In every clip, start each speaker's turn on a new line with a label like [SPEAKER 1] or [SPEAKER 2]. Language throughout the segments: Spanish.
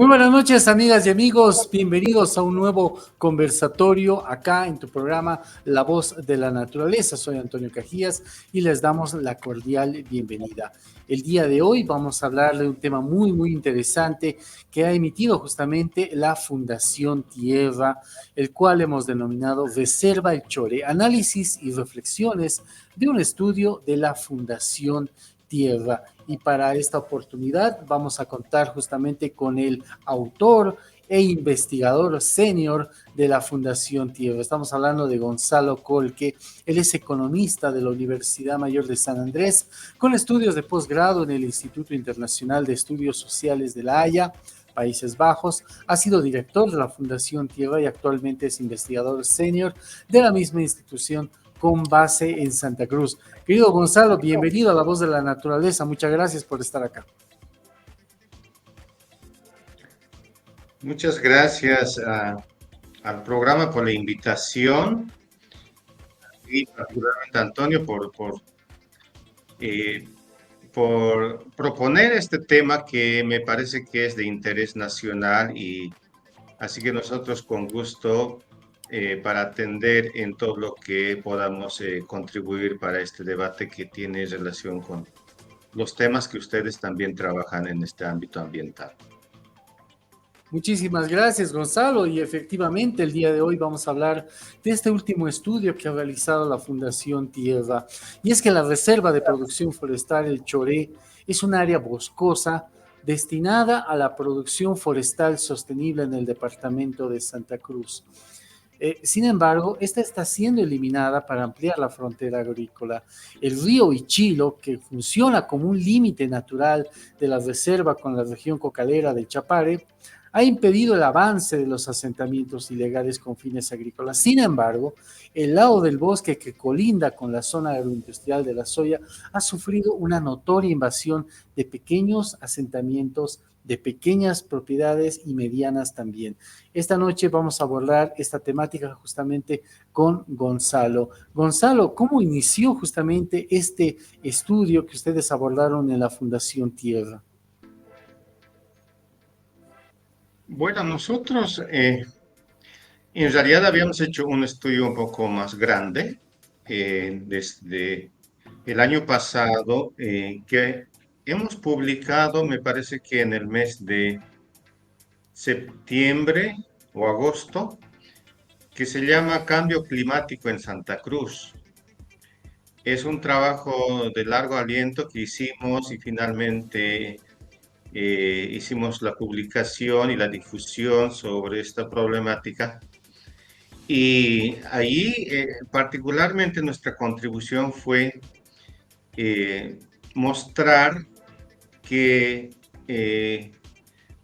[SPEAKER 1] buenas noches, amigas y amigos. Bienvenidos a un nuevo conversatorio acá en tu programa La Voz de la Naturaleza. Soy Antonio Cajías y les damos la cordial bienvenida. El día de hoy vamos a hablar de un tema muy interesante que ha emitido justamente la Fundación Tierra, el cual hemos denominado Reserva El Choré, análisis y reflexiones de un estudio de la Fundación Tierra. Y para esta oportunidad vamos a contar justamente con el autor e investigador senior de la Fundación Tierra. Estamos hablando de Gonzalo Colque. Él es economista de la Universidad Mayor de San Andrés, con estudios de posgrado en el Instituto Internacional de Estudios Sociales de La Haya, Países Bajos. Ha sido director de la Fundación Tierra y actualmente es investigador senior de la misma institución con base en Santa Cruz. Querido Gonzalo, bienvenido a La Voz de la Naturaleza. Muchas gracias por estar acá.
[SPEAKER 2] Muchas gracias al programa por la invitación y particularmente a Antonio por proponer este tema que me parece que es de interés nacional, y así que nosotros con gusto para atender en todo lo que podamos contribuir para este debate que tiene relación con los temas que ustedes también trabajan en este ámbito ambiental.
[SPEAKER 1] Muchísimas gracias, Gonzalo. Y efectivamente, el día de hoy vamos a hablar de este último estudio que ha realizado la Fundación Tierra. Y es que la Reserva de Producción Forestal El Choré es un área boscosa destinada a la producción forestal sostenible en el departamento de Santa Cruz. Sin embargo, esta está siendo eliminada para ampliar la frontera agrícola. El río Ichilo, que funciona como un límite natural de la reserva con la región cocalera del Chapare, ha impedido el avance de los asentamientos ilegales con fines agrícolas. Sin embargo, el lado del bosque que colinda con la zona agroindustrial de La Soya ha sufrido una notoria invasión de pequeños asentamientos, de pequeñas propiedades y medianas también. Esta noche vamos a abordar esta temática justamente con Gonzalo. Gonzalo, ¿cómo inició justamente este estudio que ustedes abordaron en la Fundación Tierra?
[SPEAKER 2] Bueno, nosotros en realidad habíamos hecho un estudio un poco más grande desde el año pasado, que hemos publicado, me parece que en el mes de septiembre o agosto, que se llama Cambio Climático en Santa Cruz. Es un trabajo de largo aliento que hicimos y finalmente hicimos la publicación y la difusión sobre esta problemática. Y ahí particularmente nuestra contribución fue mostrar que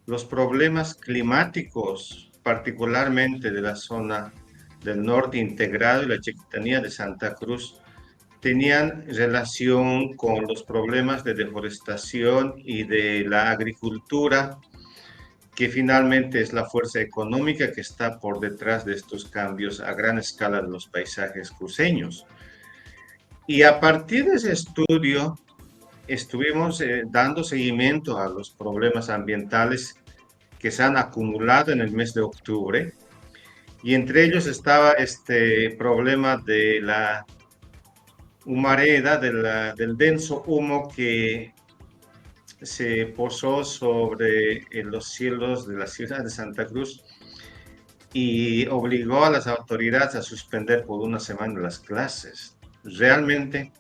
[SPEAKER 2] los problemas climáticos, particularmente de la zona del norte integrado y la Chiquitanía de Santa Cruz, tenían relación con los problemas de deforestación y de la agricultura, que finalmente es la fuerza económica que está por detrás de estos cambios a gran escala de los paisajes cruceños. Y a partir de ese estudio estuvimos dando seguimiento a los problemas ambientales que se han acumulado en el mes de octubre, y entre ellos estaba este problema de la humareda, del denso humo que se posó sobre los cielos de la ciudad de Santa Cruz y obligó a las autoridades a suspender por una semana las clases. Realmente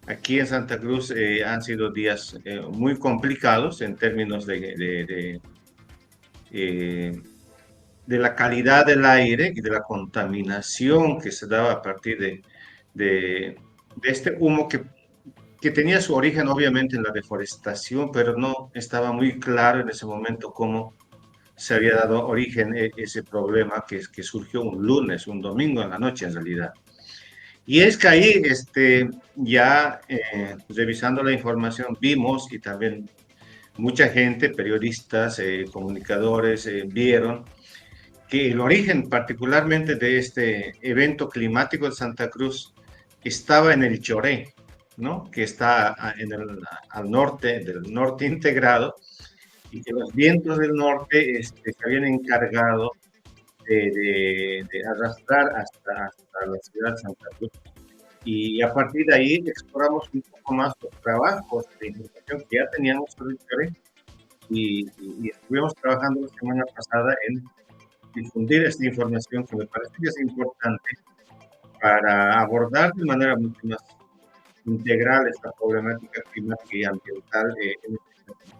[SPEAKER 2] aquí en Santa Cruz han sido días muy complicados en términos de la calidad del aire y de la contaminación que se daba a partir de este humo que tenía su origen obviamente en la deforestación, pero no estaba muy claro en ese momento cómo se había dado origen a ese problema que surgió un lunes, un domingo en la noche en realidad. Y es que ahí, ya revisando la información, vimos, y también mucha gente, periodistas, comunicadores, vieron que el origen particularmente de este evento climático de Santa Cruz estaba en el Choré, ¿no? Que está al norte del norte integrado, y que los vientos del norte se habían encargado de arrastrar hasta la ciudad de Santa Cruz. Y a partir de ahí exploramos un poco más los trabajos de información que ya teníamos sobre el Chore y estuvimos trabajando la semana pasada en difundir esta información que me parece que es importante para abordar de manera mucho más integral esta problemática climática y ambiental en este país.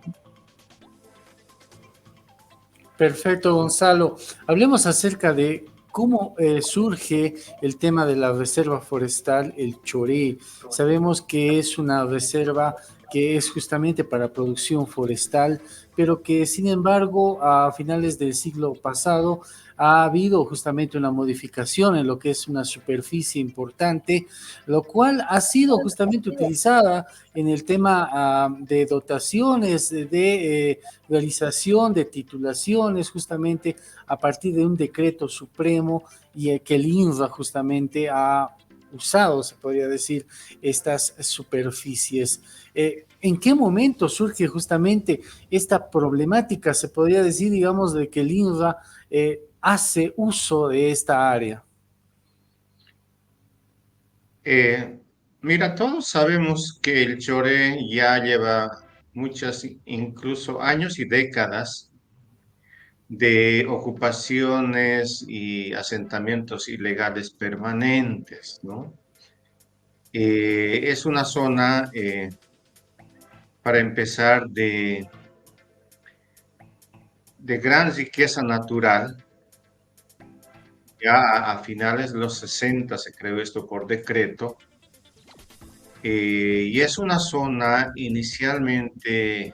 [SPEAKER 1] Perfecto, Gonzalo. Hablemos acerca de cómo surge el tema de la reserva forestal El Choré. Sabemos que es una reserva que es justamente para producción forestal, pero que sin embargo a finales del siglo pasado ha habido justamente una modificación en lo que es una superficie importante, lo cual ha sido justamente utilizada en el tema de dotaciones, de realización de titulaciones, justamente a partir de un decreto supremo y que el INRA justamente ha usado, se podría decir, estas superficies. ¿En qué momento surge justamente esta problemática? Se podría decir, digamos, de que el INRA hace uso de esta área.
[SPEAKER 2] Mira, todos sabemos que el Chore ya lleva muchos, incluso años y décadas de ocupaciones y asentamientos ilegales permanentes, ¿no? Es una zona, para empezar, de gran riqueza natural. Ya a finales de los 60 se creó esto por decreto, y es una zona inicialmente,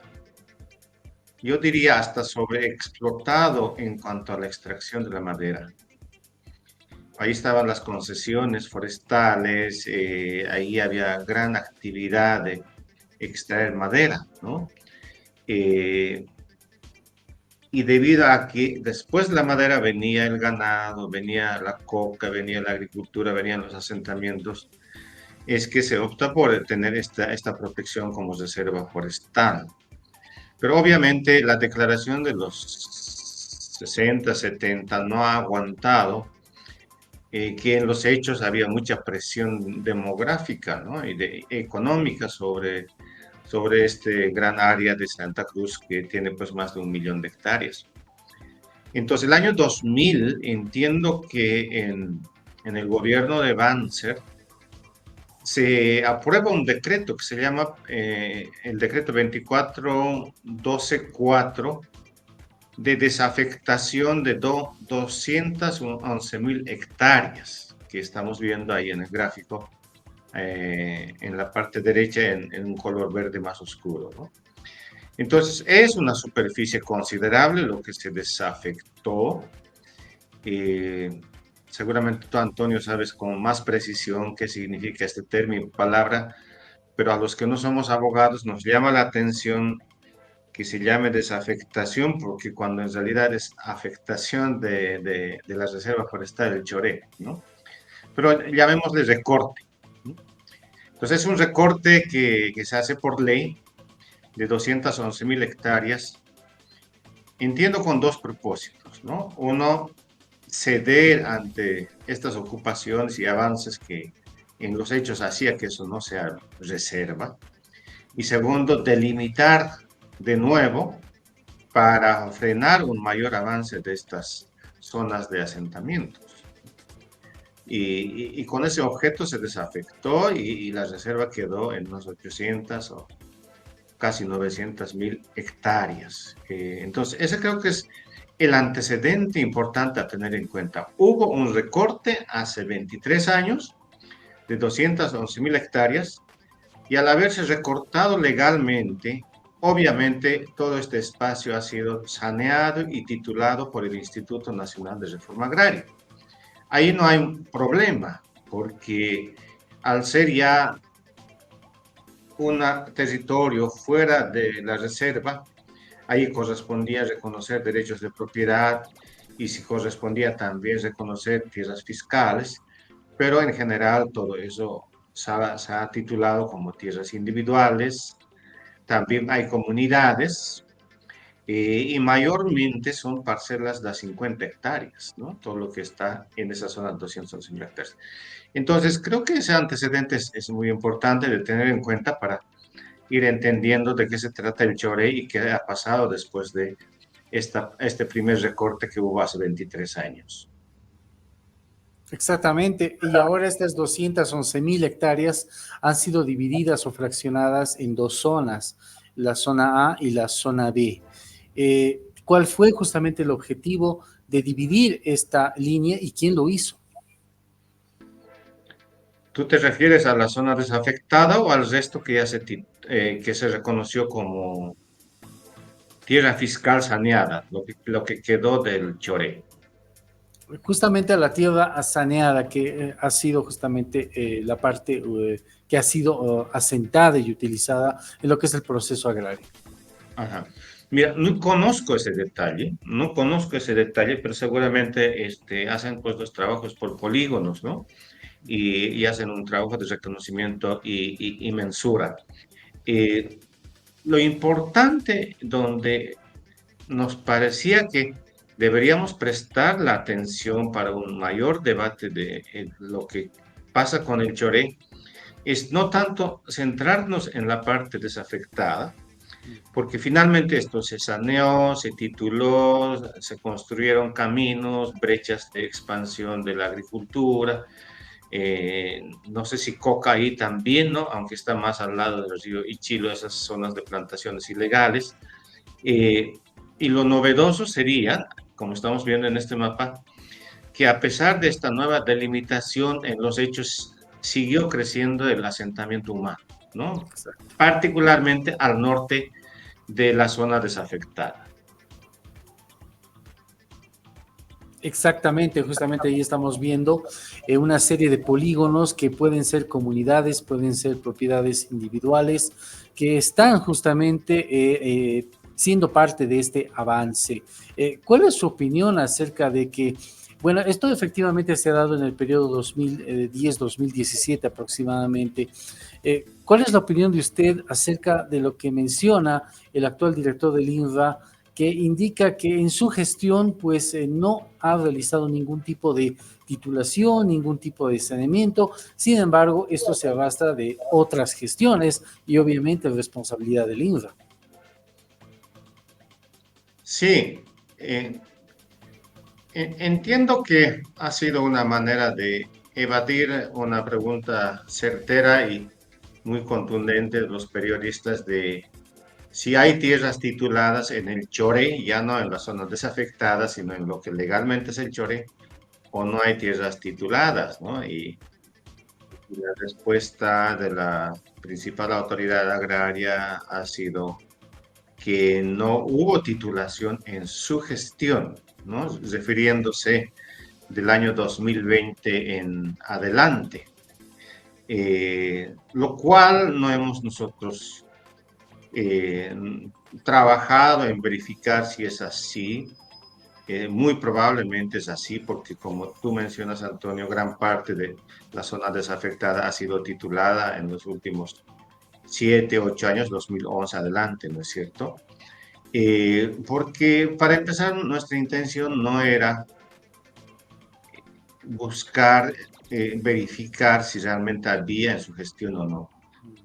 [SPEAKER 2] yo diría, hasta sobreexplotado en cuanto a la extracción de la madera. Ahí estaban las concesiones forestales, ahí había gran actividad de extraer madera, ¿no? Y debido a que después de la madera venía el ganado, venía la coca, venía la agricultura, venían los asentamientos, es que se opta por tener esta protección como reserva forestal. Pero obviamente la declaración de los 60, 70 no ha aguantado, que en los hechos había mucha presión demográfica, ¿no? Y económica sobre este gran área de Santa Cruz que tiene pues más de 1 millón de hectáreas. Entonces, el año 2000, entiendo que en el gobierno de Banzer se aprueba un decreto que se llama el decreto 24.12.4 de desafectación de 211.000 hectáreas, que estamos viendo ahí en el gráfico, en la parte derecha en un color verde más oscuro, ¿no? Entonces, es una superficie considerable lo que se desafectó. Seguramente tú, Antonio, sabes con más precisión qué significa este término, palabra, pero a los que no somos abogados nos llama la atención que se llame desafectación, porque cuando en realidad es afectación de la reserva forestal del Choré, ¿no? Pero llamémosle recorte, ¿no? Entonces es un recorte que se hace por ley de 211.000 hectáreas, entiendo con dos propósitos, ¿no? Uno, ceder ante estas ocupaciones y avances que en los hechos hacía que eso no sea reserva. Y segundo, delimitar de nuevo para frenar un mayor avance de estas zonas de asentamientos. Y con ese objeto se desafectó y la reserva quedó en unos 800 o casi 900.000 hectáreas. Entonces, ese creo que es el antecedente importante a tener en cuenta. Hubo un recorte hace 23 años de 211.000 hectáreas y al haberse recortado legalmente, obviamente todo este espacio ha sido saneado y titulado por el Instituto Nacional de Reforma Agraria. Ahí no hay un problema, porque al ser ya un territorio fuera de la reserva, ahí correspondía reconocer derechos de propiedad y si correspondía también reconocer tierras fiscales, pero en general todo eso se ha titulado como tierras individuales. También hay comunidades y mayormente son parcelas de 50 hectáreas, ¿no? Todo lo que está en esa zona de 211 hectáreas. Entonces, creo que ese antecedente es muy importante de tener en cuenta para ir entendiendo de qué se trata el Choré y qué ha pasado después de este primer recorte que hubo hace 23 años.
[SPEAKER 1] Exactamente, y ahora estas 211.000 hectáreas han sido divididas o fraccionadas en dos zonas, la zona A y la zona B. ¿Cuál fue justamente el objetivo de dividir esta línea y quién lo hizo?
[SPEAKER 2] ¿Tú te refieres a la zona desafectada o al resto que ya que se reconoció como tierra fiscal saneada, lo que quedó del Choré?
[SPEAKER 1] Justamente a la tierra saneada, que ha sido justamente la parte que ha sido asentada y utilizada en lo que es el proceso agrario.
[SPEAKER 2] Ajá. Mira, no conozco ese detalle, no conozco ese detalle, pero seguramente hacen pues los trabajos por polígonos, ¿no? Y hacen un trabajo de reconocimiento y mensura. Eh, lo importante donde nos parecía que deberíamos prestar la atención para un mayor debate de lo que pasa con el Choré es no tanto centrarnos en la parte desafectada, porque finalmente esto se saneó, se tituló, se construyeron caminos, brechas de expansión de la agricultura. No sé si Coca ahí también, ¿no? Aunque está más al lado del río Ichilo, esas zonas de plantaciones ilegales. Eh, y lo novedoso sería, como estamos viendo en este mapa, que a pesar de esta nueva delimitación en los hechos, siguió creciendo el asentamiento humano, ¿no? Particularmente al norte de la zona desafectada.
[SPEAKER 1] Exactamente, justamente ahí estamos viendo una serie de polígonos que pueden ser comunidades, pueden ser propiedades individuales, que están justamente siendo parte de este avance. ¿Cuál es su opinión acerca de que, bueno, esto efectivamente se ha dado en el periodo 2010-2017 aproximadamente? ¿Cuál es la opinión de usted acerca de lo que menciona el actual director del INRA, que indica que en su gestión pues no ha realizado ningún tipo de titulación, ningún tipo de saneamiento? Sin embargo, esto se arrastra de otras gestiones y obviamente responsabilidad del INRA?
[SPEAKER 2] Sí, eh, entiendo que ha sido una manera de evadir una pregunta certera y muy contundente de los periodistas de si hay tierras tituladas en el Choré, ya no en las zonas desafectadas, sino en lo que legalmente es el Choré, o no hay tierras tituladas, ¿no? Y la respuesta de la principal autoridad agraria ha sido que no hubo titulación en su gestión, ¿no? Refiriéndose del año 2020 en adelante, lo cual no hemos nosotros eh, trabajado en verificar si es así. Muy probablemente es así porque, como tú mencionas, Antonio, gran parte de la zona desafectada ha sido titulada en los últimos 7, 8 años, 2011 adelante, ¿no es cierto? Porque para empezar, nuestra intención no era buscar verificar si realmente había en su gestión o no,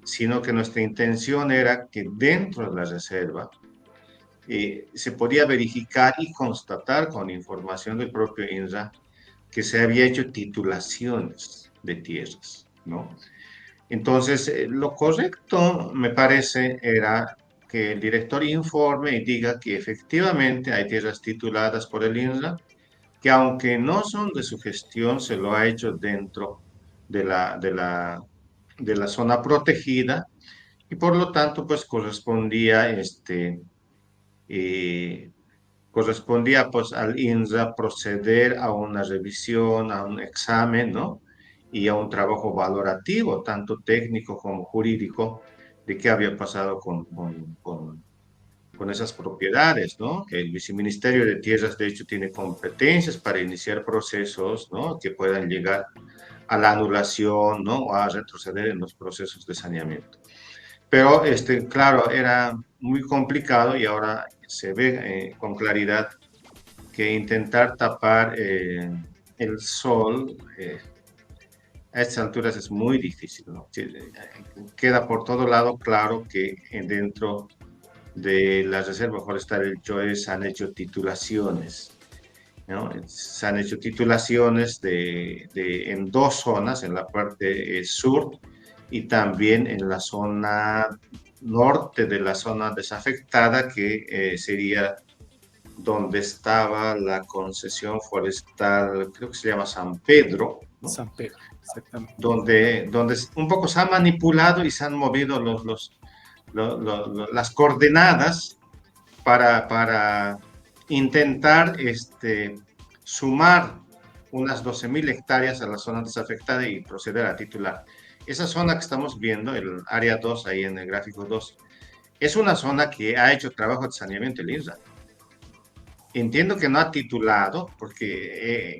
[SPEAKER 2] sino que nuestra intención era que dentro de la reserva se podía verificar y constatar con información del propio INRA que se había hecho titulaciones de tierras, ¿no? Entonces, lo correcto, me parece, era que el director informe y diga que efectivamente hay tierras tituladas por el INRA, que aunque no son de su gestión, se lo ha hecho dentro de de la zona protegida y por lo tanto, pues eh, correspondía pues al INRA proceder a una revisión, a un examen, ¿no? Y a un trabajo valorativo, tanto técnico como jurídico, de qué había pasado con esas propiedades, ¿no? El Viceministerio de Tierras, de hecho, tiene competencias para iniciar procesos, ¿no? Que puedan llegar a la anulación, ¿no? O a retroceder en los procesos de saneamiento. Pero, claro, era muy complicado y ahora se ve con claridad que intentar tapar el sol a estas alturas es muy difícil, ¿no? Queda por todo lado claro que dentro de la Reserva Forestal del Choe se han hecho titulaciones, ¿no? Se han hecho titulaciones en dos zonas, en la parte sur y también en la zona norte de la zona desafectada, que sería donde estaba la concesión forestal, creo que se llama San Pedro, ¿no?
[SPEAKER 1] San Pedro, exactamente.
[SPEAKER 2] Donde un poco se ha manipulado y se han movido las coordenadas para intentar sumar unas 12.000 hectáreas a la zona desafectada y proceder a titular. Esa zona que estamos viendo, el área 2, ahí en el gráfico 2, es una zona que ha hecho trabajo de saneamiento el INRA. Entiendo que no ha titulado porque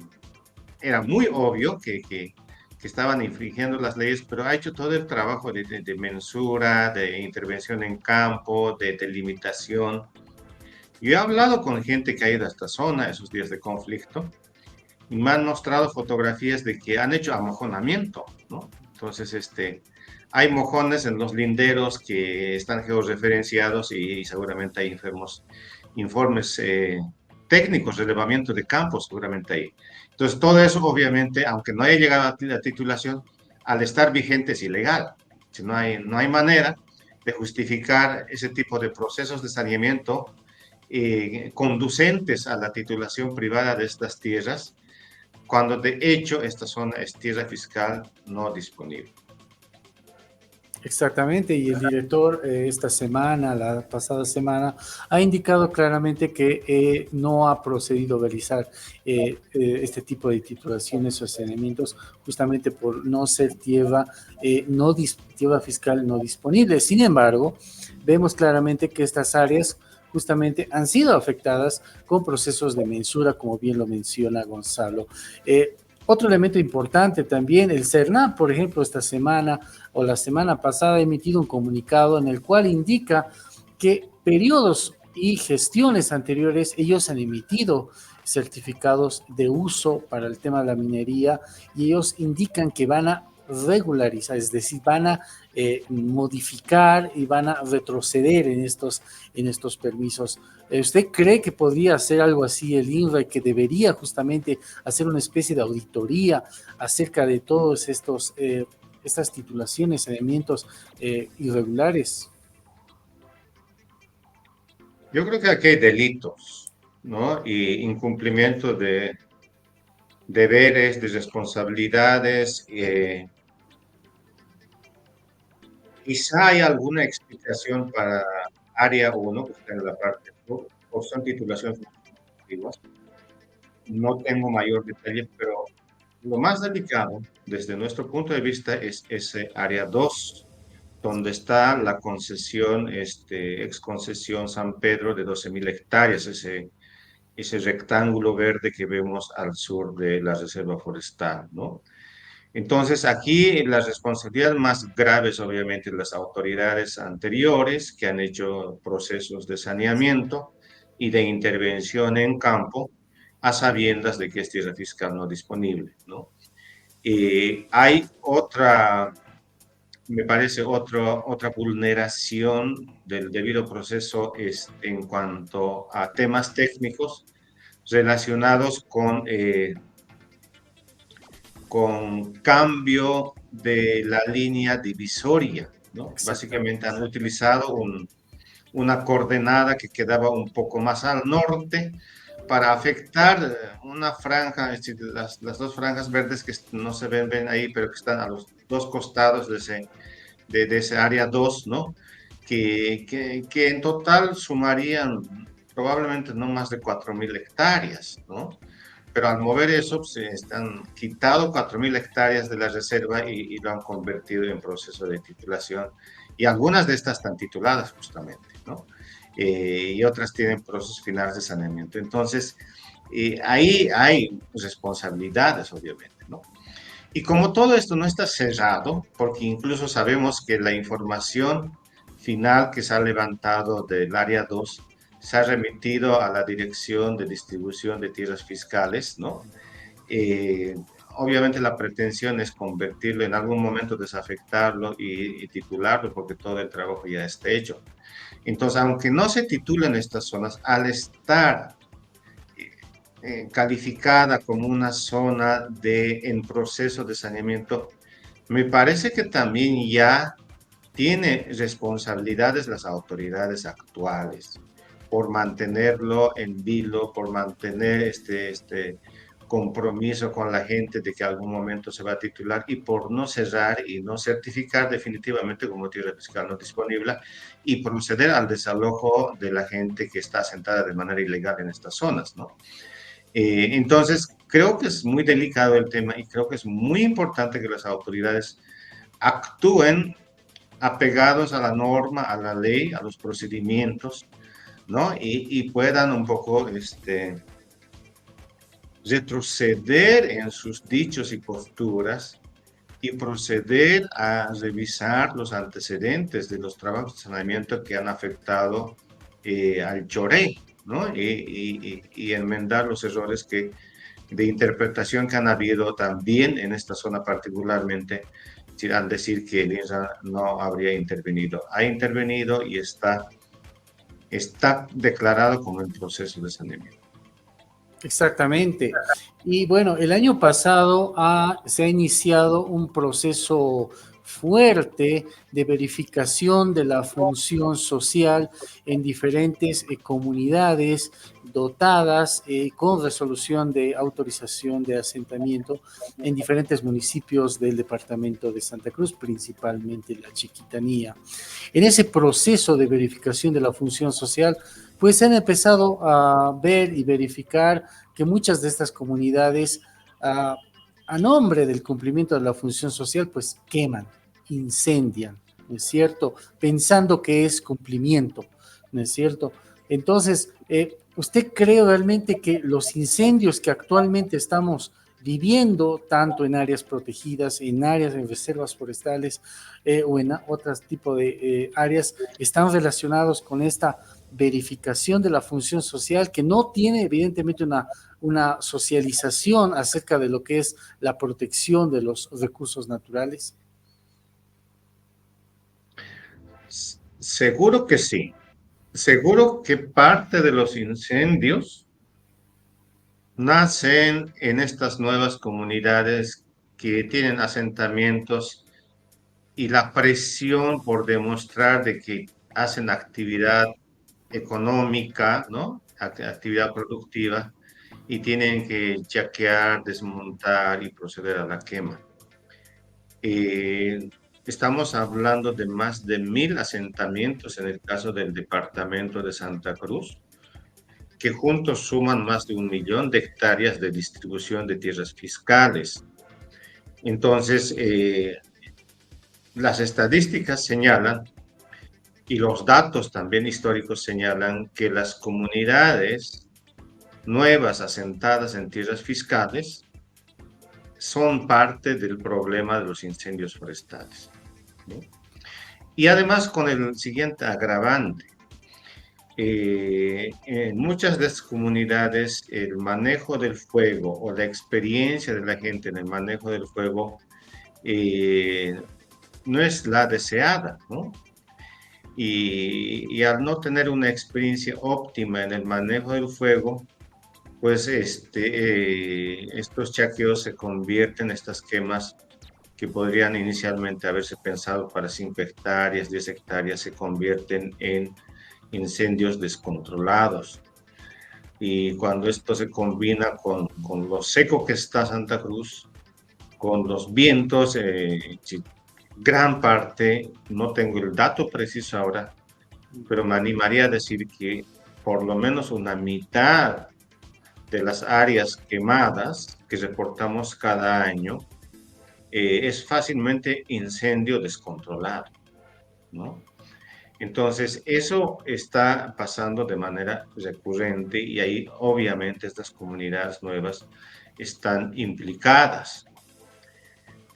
[SPEAKER 2] era muy obvio que estaban infringiendo las leyes, pero ha hecho todo el trabajo de mensura, de intervención en campo, de delimitación. Yo he hablado con gente que ha ido a esta zona esos días de conflicto y me han mostrado fotografías de que han hecho amojonamiento, ¿no? Entonces, hay mojones en los linderos que están georreferenciados y seguramente hay informes técnicos, relevamiento de campo, seguramente ahí. Entonces, todo eso, obviamente, aunque no haya llegado a la titulación, al estar vigente es ilegal. Si no hay manera de justificar ese tipo de procesos de saneamiento conducentes a la titulación privada de estas tierras, cuando de hecho esta zona es tierra fiscal no disponible.
[SPEAKER 1] Exactamente, y el director esta semana, la pasada semana, ha indicado claramente que no ha procedido a realizar este tipo de titulaciones o saneamientos justamente por no ser tierra fiscal no disponible. Sin embargo, vemos claramente que estas áreas justamente han sido afectadas con procesos de mensura, como bien lo menciona Gonzalo. Otro elemento importante también, el CERNAP, por ejemplo, esta semana o la semana pasada ha emitido un comunicado en el cual indica que periodos y gestiones anteriores ellos han emitido certificados de uso para el tema de la minería y ellos indican que van a regularizar, es decir, van a modificar y van a retroceder en estos permisos. ¿Usted cree que podría hacer algo así el INRA, que debería justamente hacer una especie de auditoría acerca de todos estas titulaciones, saneamientos irregulares?
[SPEAKER 2] Yo creo que aquí hay delitos, ¿no? Y incumplimiento de deberes, de responsabilidades. Quizá hay alguna explicación para área 1, que está en la parte sur, o son titulaciones antiguas. No tengo mayor detalle, pero lo más delicado desde nuestro punto de vista es ese área 2, donde está la concesión, exconcesión San Pedro de 12.000 hectáreas, ese rectángulo verde que vemos al sur de la reserva forestal, ¿no? Entonces, aquí las responsabilidades más graves, obviamente, las autoridades anteriores que han hecho procesos de saneamiento y de intervención en campo, a sabiendas de que es tierra fiscal no disponible, ¿no? Hay otra, me parece, otra vulneración del debido proceso en cuanto a temas técnicos relacionados con cambio de la línea divisoria, ¿no? Básicamente han utilizado una coordenada que quedaba un poco más al norte para afectar una franja, es decir, las dos franjas verdes que no se ven ahí, pero que están a los dos costados de ese área 2, ¿no? Que en total sumarían probablemente no más de 4.000 hectáreas, ¿no? Pero al mover eso, se están quitado 4.000 hectáreas de la reserva y lo han convertido en proceso de titulación. Y algunas de estas están tituladas justamente, ¿no? Y otras tienen procesos finales de saneamiento. Entonces, ahí hay responsabilidades, obviamente, ¿no? Y como todo esto no está cerrado, porque incluso sabemos que la información final que se ha levantado del área 2 se ha remitido a la Dirección de Distribución de Tierras Fiscales, ¿no? Obviamente la pretensión es convertirlo en algún momento, desafectarlo y titularlo, porque todo el trabajo ya está hecho. Entonces, aunque no se titulen estas zonas, al estar calificada como una zona en proceso de saneamiento, me parece que también ya tiene responsabilidades las autoridades actuales por mantenerlo en vilo, por mantener este compromiso con la gente de que algún momento se va a titular y por no cerrar y no certificar definitivamente como tierra fiscal no disponible y proceder al desalojo de la gente que está asentada de manera ilegal en estas zonas, ¿no? Entonces, creo que es muy delicado el tema y creo que es muy importante que las autoridades actúen apegados a la norma, a la ley, a los procedimientos, ¿no? Y puedan un poco retroceder en sus dichos y posturas y proceder a revisar los antecedentes de los trabajos de saneamiento que han afectado al Choré, ¿no? Y enmendar los errores de interpretación que han habido también en esta zona particularmente, al decir que el INRA no habría intervenido. Ha intervenido y está declarado como en proceso de saneamiento.
[SPEAKER 1] Exactamente. Y bueno, el año pasado se ha iniciado un proceso fuerte de verificación de la función social en diferentes comunidades dotadas con resolución de autorización de asentamiento en diferentes municipios del departamento de Santa Cruz, principalmente la Chiquitanía. En ese proceso de verificación de la función social, pues se han empezado a ver y verificar que muchas de estas comunidades, a nombre del cumplimiento de la función social, pues queman, incendian, ¿no es cierto? Pensando que es cumplimiento, ¿no es cierto? Entonces, ¿usted cree realmente que los incendios que actualmente estamos viviendo, tanto en áreas protegidas, en áreas de reservas forestales o en otros tipos de áreas, están relacionados con esta verificación de la función social que no tiene evidentemente una socialización acerca de lo que es la protección de los recursos naturales?
[SPEAKER 2] Seguro que sí. Seguro que parte de los incendios nacen en estas nuevas comunidades que tienen asentamientos y la presión por demostrar de que hacen actividad económica, ¿no? Actividad productiva y tienen que yaquear, desmontar y proceder a la quema. Estamos hablando de más de 1.000 asentamientos en el caso del departamento de Santa Cruz, que juntos suman más de 1 millón de hectáreas de distribución de tierras fiscales. Entonces, las estadísticas señalan y los datos también históricos señalan que las comunidades nuevas asentadas en tierras fiscales son parte del problema de los incendios forestales, ¿no? Y además con el siguiente agravante, en muchas de estas comunidades el manejo del fuego o la experiencia de la gente en el manejo del fuego no es la deseada, ¿no? Y al no tener una experiencia óptima en el manejo del fuego, pues estos chaqueos se convierten, estas quemas que podrían inicialmente haberse pensado para 5 hectáreas, 10 hectáreas, se convierten en incendios descontrolados. Y cuando esto se combina con lo seco que está Santa Cruz, con los vientos, gran parte, no tengo el dato preciso ahora, pero me animaría a decir que por lo menos una mitad de las áreas quemadas que reportamos cada año es fácilmente incendio descontrolado, ¿no? Entonces, eso está pasando de manera recurrente y ahí obviamente estas comunidades nuevas están implicadas.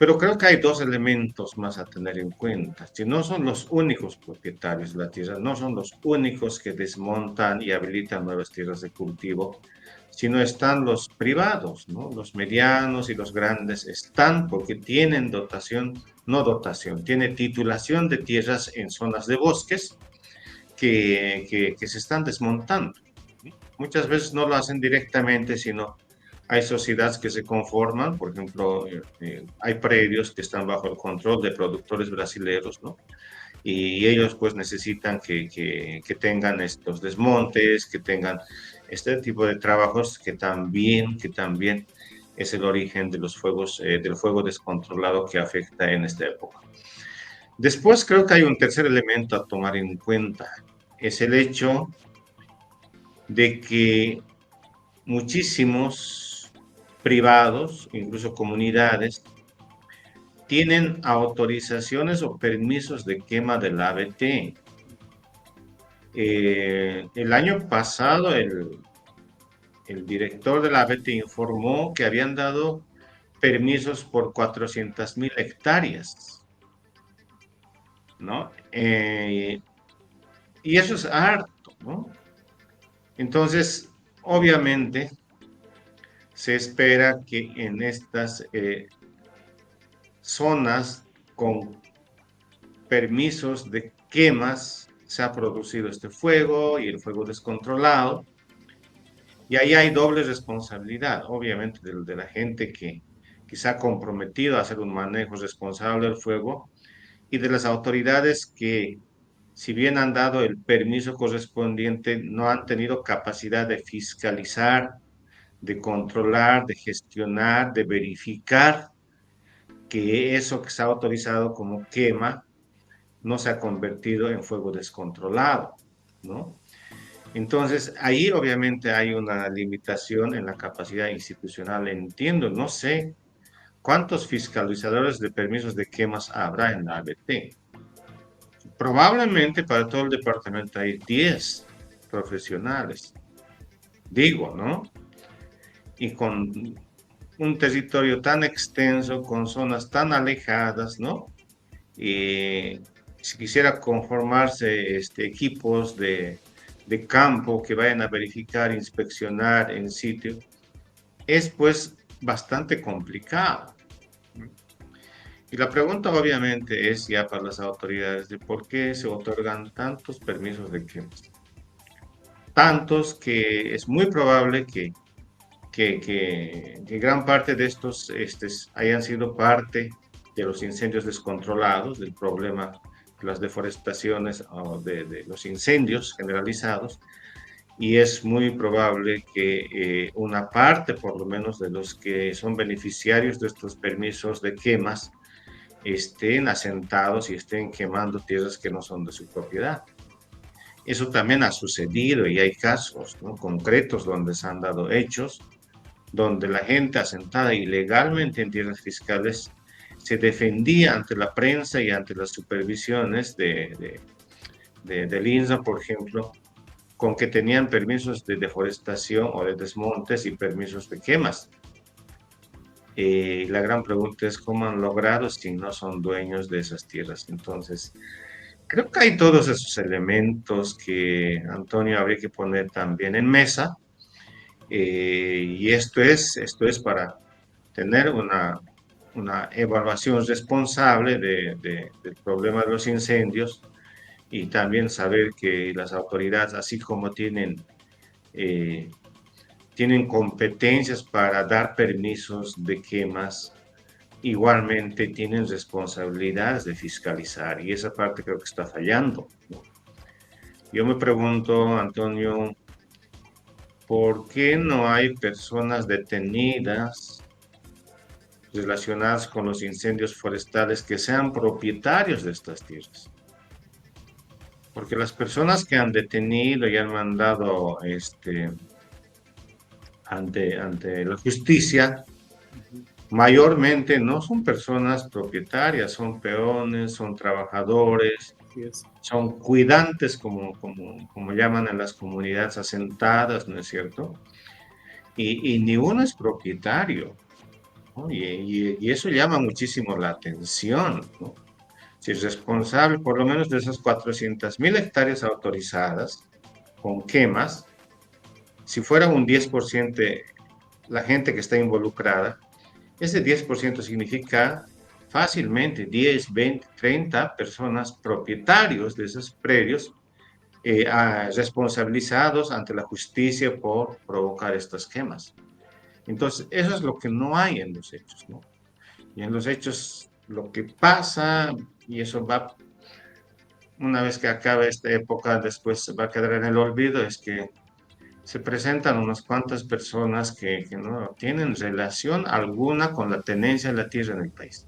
[SPEAKER 2] Pero creo que hay dos elementos más a tener en cuenta. Si no son los únicos propietarios de la tierra, no son los únicos que desmontan y habilitan nuevas tierras de cultivo, sino están los privados, ¿no? Los medianos y los grandes están porque tienen dotación, no dotación, tiene titulación de tierras en zonas de bosques que se están desmontando. Muchas veces no lo hacen directamente, sino hay sociedades que se conforman, por ejemplo, hay predios que están bajo el control de productores brasileños, ¿no? Y ellos pues necesitan que tengan estos desmontes, que tengan este tipo de trabajos que también es el origen de los fuegos, del fuego descontrolado que afecta en esta época. Después creo que hay un tercer elemento a tomar en cuenta, es el hecho de que muchísimos privados, incluso comunidades, tienen autorizaciones o permisos de quema del ABT. El año pasado el director de la ABT informó que habían dado permisos por 400,000 hectáreas, ¿no? Y eso es harto, ¿no? Entonces, obviamente, se espera que en estas zonas con permisos de quemas se ha producido este fuego y el fuego descontrolado. Y ahí hay doble responsabilidad, obviamente, de la gente que se ha comprometido a hacer un manejo responsable del fuego y de las autoridades que, si bien han dado el permiso correspondiente, no han tenido capacidad de fiscalizar, de controlar, de gestionar, de verificar que eso que está autorizado como quema no se ha convertido en fuego descontrolado, ¿no? Entonces, ahí obviamente hay una limitación en la capacidad institucional. Entiendo, no sé cuántos fiscalizadores de permisos de quemas habrá en la ABT. Probablemente para todo el departamento hay 10 profesionales, digo, ¿no? Y con un territorio tan extenso, con zonas tan alejadas, ¿no? Y si quisiera conformarse equipos de campo que vayan a verificar, inspeccionar en sitio, es pues bastante complicado. Y la pregunta obviamente es ya para las autoridades de por qué se otorgan tantos permisos de quemas. Tantos que es muy probable que gran parte de estos hayan sido parte de los incendios descontrolados, del problema de las deforestaciones o de los incendios generalizados, y es muy probable que una parte, por lo menos, de los que son beneficiarios de estos permisos de quemas estén asentados y estén quemando tierras que no son de su propiedad. Eso también ha sucedido y hay casos, ¿no?, concretos donde se han dado hechos donde la gente asentada ilegalmente en tierras fiscales se defendía ante la prensa y ante las supervisiones del INSA, por ejemplo, con que tenían permisos de deforestación o de desmontes y permisos de quemas. La gran pregunta es cómo han logrado si no son dueños de esas tierras. Entonces, creo que hay todos esos elementos que, Antonio, habría que poner también en mesa. Y esto es para tener una evaluación responsable del problema de los incendios y también saber que las autoridades, así como tienen competencias para dar permisos de quemas, igualmente tienen responsabilidades de fiscalizar y esa parte creo que está fallando. Yo me pregunto, Antonio, ¿por qué no hay personas detenidas relacionadas con los incendios forestales que sean propietarios de estas tierras? Porque las personas que han detenido y han mandado ante la justicia, mayormente no son personas propietarias, son peones, son trabajadores, son cuidantes, como llaman en las comunidades asentadas, ¿no es cierto? Y ni uno es propietario. ¿no? Y eso llama muchísimo la atención, ¿no? Si es responsable, por lo menos de esas 400.000 hectáreas autorizadas con quemas, si fuera un 10% la gente que está involucrada, ese 10% significa fácilmente 10, 20, 30 personas propietarios de esos predios responsabilizados ante la justicia por provocar estas quemas. Entonces, eso es lo que no hay en los hechos, ¿no? Y en los hechos lo que pasa, y eso va, una vez que acabe esta época, después se va a quedar en el olvido, es que se presentan unas cuantas personas que no tienen relación alguna con la tenencia de la tierra en el país.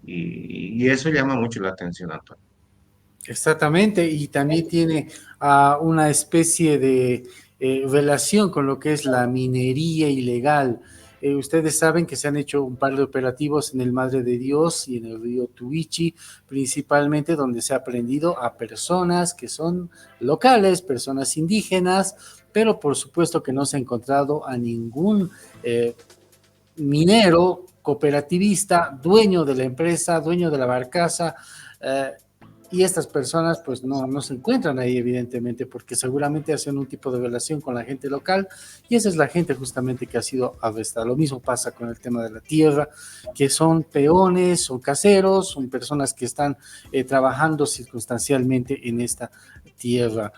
[SPEAKER 2] Y eso llama mucho la atención, Antonio.
[SPEAKER 1] Exactamente, y también tiene una especie de relación con lo que es la minería ilegal. Ustedes saben que se han hecho un par de operativos en el Madre de Dios y en el río Tuichi, principalmente donde se ha prendido a personas que son locales, personas indígenas, pero por supuesto que no se ha encontrado a ningún minero, cooperativista, dueño de la empresa, dueño de la barcaza, eh, y estas personas pues no se encuentran ahí evidentemente porque seguramente hacen un tipo de relación con la gente local y esa es la gente justamente que ha sido arrestada. Lo mismo pasa con el tema de la tierra, que son peones, son caseros, son personas que están trabajando circunstancialmente en esta tierra.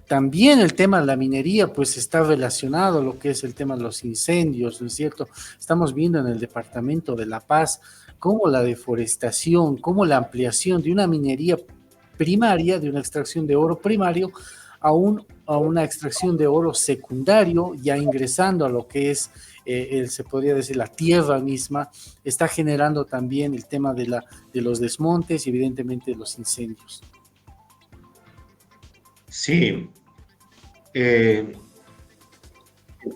[SPEAKER 1] También el tema de la minería, pues está relacionado a lo que es el tema de los incendios, ¿no es cierto? Estamos viendo en el departamento de La Paz cómo la deforestación, cómo la ampliación de una minería primaria, de una extracción de oro primario, a una extracción de oro secundario, ya ingresando a lo que es, se podría decir, la tierra misma, está generando también el tema de los desmontes y evidentemente los incendios.
[SPEAKER 2] Sí, el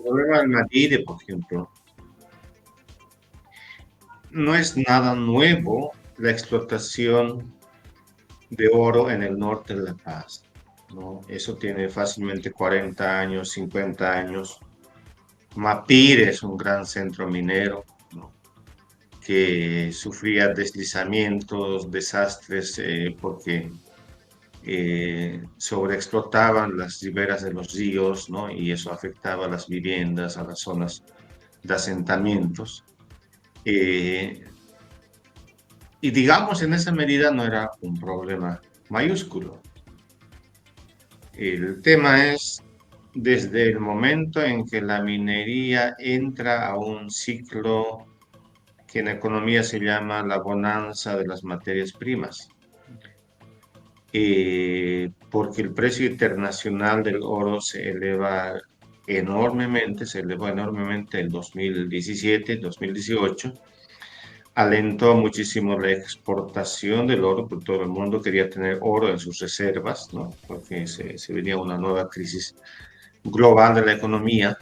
[SPEAKER 2] problema del Madide, por ejemplo, no es nada nuevo la explotación de oro en el norte de La Paz, ¿no? Eso tiene fácilmente 40 años, 50 años. Mapire es un gran centro minero, ¿no? Que sufría deslizamientos, desastres, porque sobreexplotaban las riberas de los ríos, ¿no? Y eso afectaba a las viviendas, a las zonas de asentamientos. Eh, y digamos, en esa medida no era un problema mayúsculo. El tema es desde el momento en que la minería entra a un ciclo que en economía se llama la bonanza de las materias primas, porque el precio internacional del oro se elevó enormemente en 2017, 2018, alentó muchísimo la exportación del oro, porque todo el mundo quería tener oro en sus reservas, ¿no? Porque se venía una nueva crisis global de la economía,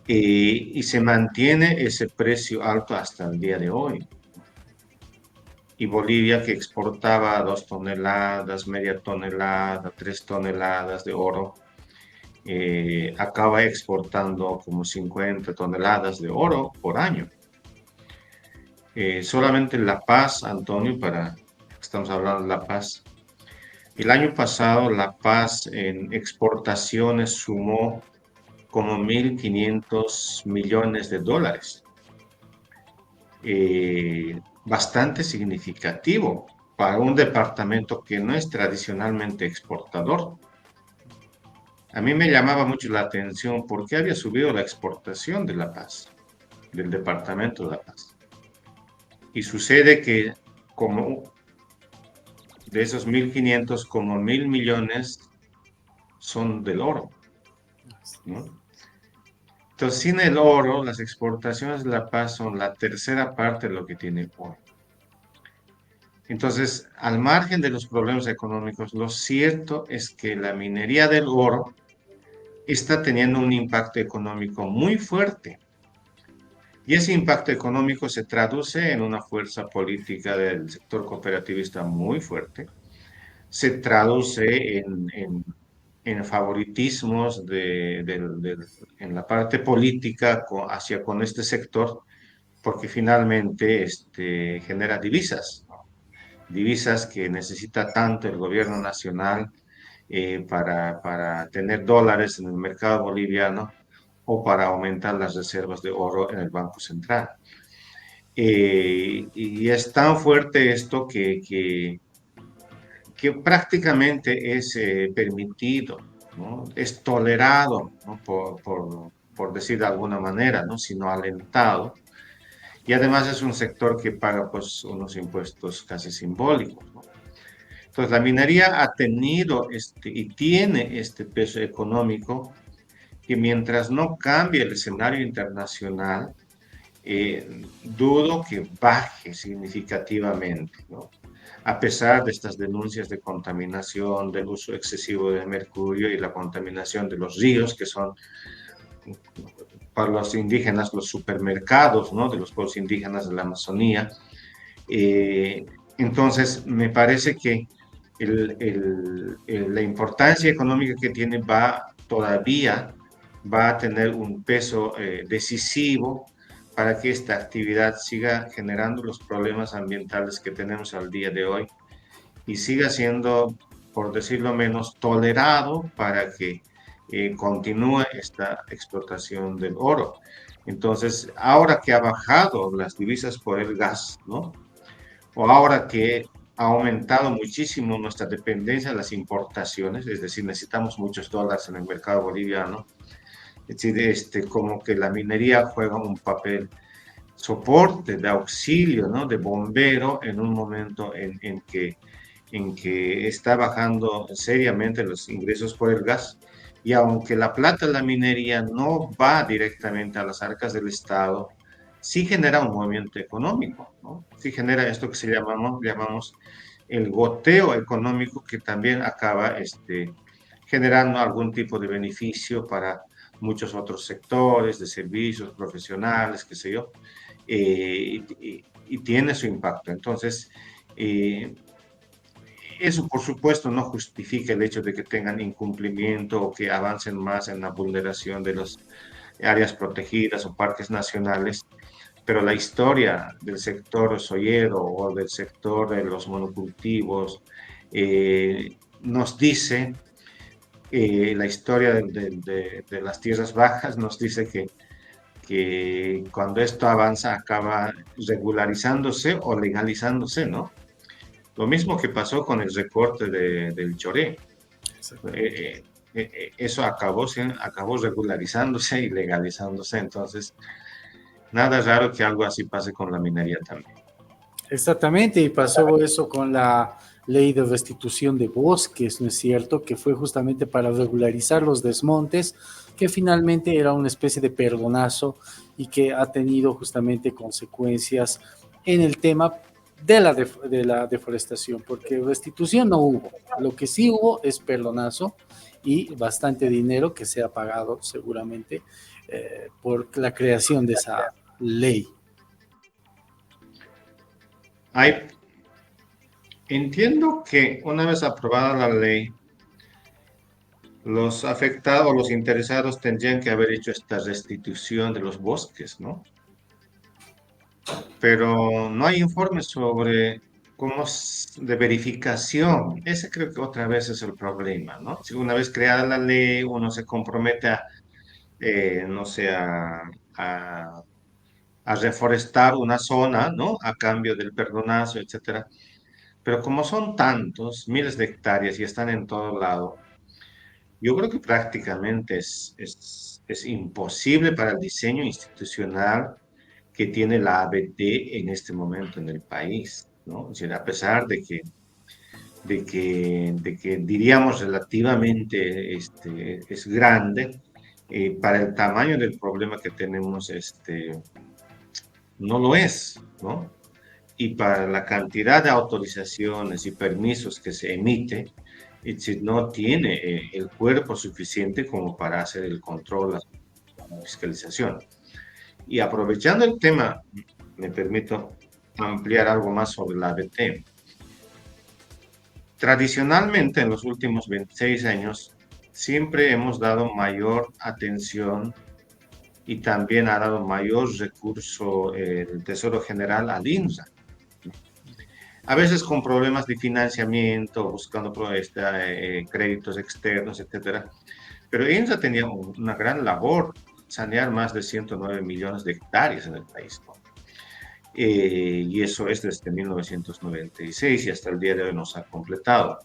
[SPEAKER 2] y se mantiene ese precio alto hasta el día de hoy. Y Bolivia, que exportaba 2 toneladas, media tonelada, 3 toneladas de oro, acaba exportando como 50 toneladas de oro por año. Solamente La Paz, Antonio, estamos hablando de La Paz. El año pasado La Paz en exportaciones sumó como 1.500 millones de dólares. Bastante significativo para un departamento que no es tradicionalmente exportador. A mí me llamaba mucho la atención por qué había subido la exportación de La Paz, del departamento de La Paz. Y sucede que como de esos 1.500, como 1.000 millones son del oro, ¿no? Entonces, sin el oro, las exportaciones de La Paz son la tercera parte de lo que tiene oro. Entonces, al margen de los problemas económicos, lo cierto es que la minería del oro está teniendo un impacto económico muy fuerte. Y ese impacto económico se traduce en una fuerza política del sector cooperativista muy fuerte, se traduce en favoritismos en la parte política con este sector, porque finalmente genera divisas, ¿no? Divisas que necesita tanto el gobierno nacional para tener dólares en el mercado boliviano o para aumentar las reservas de oro en el Banco Central. Y es tan fuerte esto que prácticamente es permitido, ¿no? Es tolerado, ¿no? Por decir de alguna manera, ¿no? Sino alentado. Y además es un sector que paga pues unos impuestos casi simbólicos, ¿no? Entonces la minería ha tenido y tiene este peso económico que mientras no cambie el escenario internacional, dudo que baje significativamente, ¿no? A pesar de estas denuncias de contaminación, del uso excesivo de mercurio y la contaminación de los ríos, que son para los indígenas los supermercados, ¿no? De los pueblos indígenas de la Amazonía. Eh, entonces, me parece que la importancia económica que tiene todavía va a tener un peso decisivo para que esta actividad siga generando los problemas ambientales que tenemos al día de hoy y siga siendo, por decirlo menos, tolerado para que continúe esta explotación del oro. Entonces, ahora que ha bajado las divisas por el gas, ¿no? O ahora que ha aumentado muchísimo nuestra dependencia de las importaciones, es decir, necesitamos muchos dólares en el mercado boliviano, es decir, como que la minería juega un papel soporte, de auxilio, ¿no? De bombero en un momento en que está bajando seriamente los ingresos por el gas. Y aunque la plata de la minería no va directamente a las arcas del Estado, sí genera un movimiento económico, ¿no? Sí genera esto que llamamos el goteo económico, que también acaba generando algún tipo de beneficio para muchos otros sectores de servicios profesionales, qué sé yo, y tiene su impacto. Entonces, eso, por supuesto, no justifica el hecho de que tengan incumplimiento o que avancen más en la vulneración de las áreas protegidas o parques nacionales, pero la historia del sector soyero o del sector de los monocultivos nos dice, la historia de las tierras bajas nos dice que cuando esto avanza acaba regularizándose o legalizándose, ¿no? Lo mismo que pasó con el recorte del Choré. Eso acabó regularizándose y legalizándose. Entonces, nada raro que algo así pase con la minería también.
[SPEAKER 1] Exactamente, y pasó eso con la ley de restitución de bosques, ¿no es cierto? Que fue justamente para regularizar los desmontes, que finalmente era una especie de perdonazo y que ha tenido justamente consecuencias en el tema de la deforestación, porque restitución no hubo. Lo que sí hubo es perdonazo y bastante dinero que se ha pagado seguramente por la creación de esa ley.
[SPEAKER 2] Entiendo que una vez aprobada la ley, los afectados, los interesados tendrían que haber hecho esta restitución de los bosques, ¿no? Pero no hay informes sobre de verificación. Ese creo que otra vez es el problema, ¿no? Si una vez creada la ley, uno se compromete no sé, a, a reforestar una zona, ¿no? A cambio del perdonazo, etcétera. Pero como son tantos, miles de hectáreas y están en todo lado, yo creo que prácticamente es imposible para el diseño institucional que tiene la ABT en este momento en el país, ¿no? O sea, a pesar de que diríamos relativamente es grande, para el tamaño del problema que tenemos, no lo es, ¿no? Y para la cantidad de autorizaciones y permisos que se emite, no tiene el cuerpo suficiente como para hacer el control, la fiscalización. Y aprovechando el tema, me permito ampliar algo más sobre la ABT. Tradicionalmente, en los últimos 26 años, siempre hemos dado mayor atención y también ha dado mayor recurso el Tesoro General al INRA. A veces con problemas de financiamiento, buscando créditos externos, etcétera. Pero INRA tenía una gran labor, sanear más de 109 millones de hectáreas en el país, ¿no? Y eso es desde 1996 y hasta el día de hoy no se ha completado.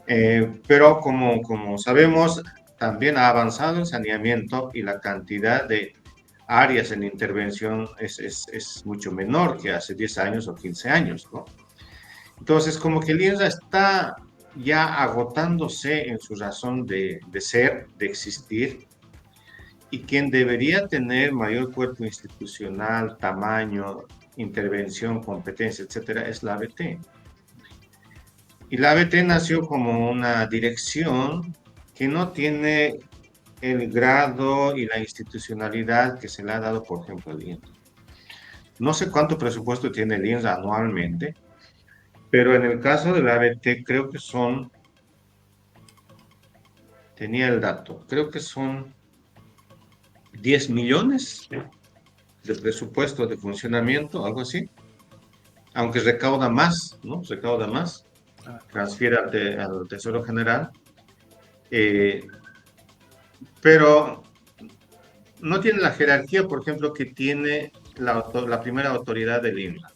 [SPEAKER 2] Pero como sabemos, también ha avanzado el saneamiento y la cantidad de áreas en intervención es mucho menor que hace 10 años o 15 años, ¿no? Entonces, como que el INRA está ya agotándose en su razón de ser, de existir, y quien debería tener mayor cuerpo institucional, tamaño, intervención, competencia, etcétera, es la ABT. Y la ABT nació como una dirección que no tiene el grado y la institucionalidad que se le ha dado, por ejemplo, al INRA. No sé cuánto presupuesto tiene el INRA anualmente, pero en el caso de la ABT creo que tenía el dato, creo que son 10 millones de presupuesto de funcionamiento, algo así, aunque recauda más, ¿no? Recauda más, transfiere al Tesoro General, pero no tiene la jerarquía, por ejemplo, que tiene la primera autoridad del INRA.